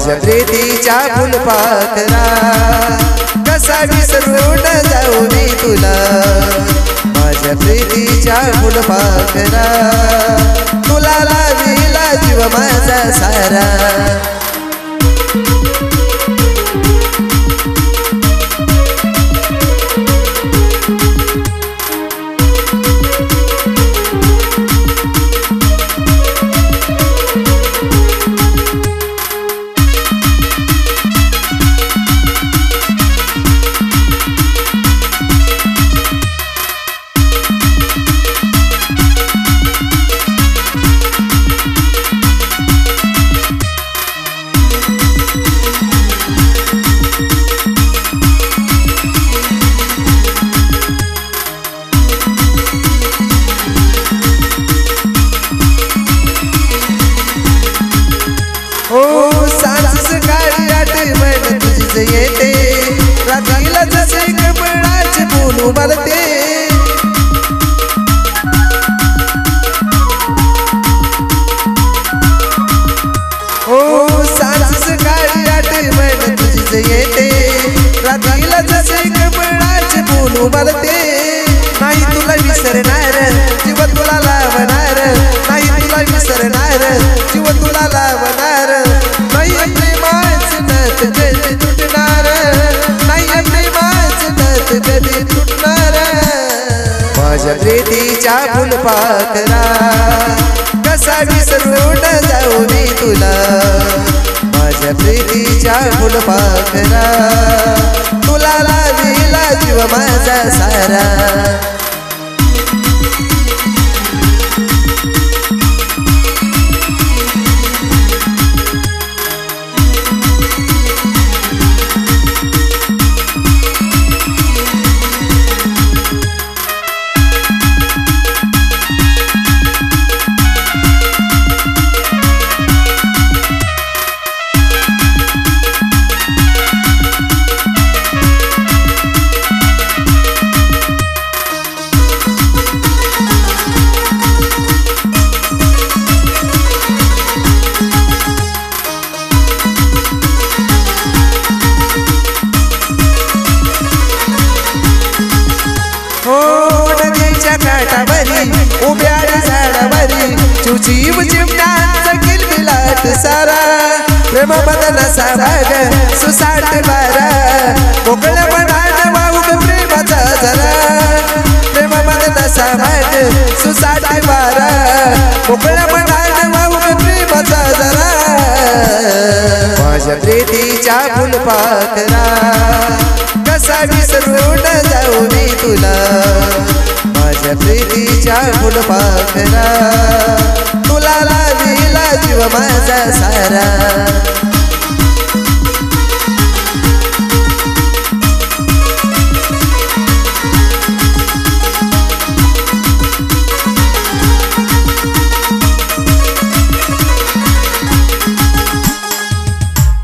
माझ्या प्रीतीच्या फुलपाखरा कसा विसरून जाऊ मी तुला माझ्या प्रीतीच्या फुलपाखरा तुला लाविला जीव माझा सारा येते रात्रीला जसे कमळाचे फूल उमलते ओ सांज सकाळी आठवण तुझीच येते रात्रीला जसे कमळाचे फूल उमलते नाही तुला विसरणार जीव तुला लावणार नाही तुला विसरणार जीव तुला लावणार नाही प्रेमाचं नथ कधी तुटणार नाही प्रेमाचं नथ कधी तुटणार माझ्या प्रीतीच्या फुलपाखरा कसा विसरून जाऊ मी तुला माझ्या प्रीतीच्या फुलपाखरा तुला लाविला जीव माझा सारा उभ्या झाडावरी चिवचिव चिमण्यांचा किलबिलाट सारा प्रेम मदन साभाग सुसाट बारा मोकळ मनान वाहूक प्रेमाचा जरा प्रेम मदन साभाग सुसाट बारा मोकळ मनान वाहूक प्रेमाचा जरा माझ्या प्रीतीच्या फुलपाखरा कसा विसरून जाऊ मी तुला माझ्या प्रीतीच्या फुलपाखरा तुला लाविला जीव माझा सारा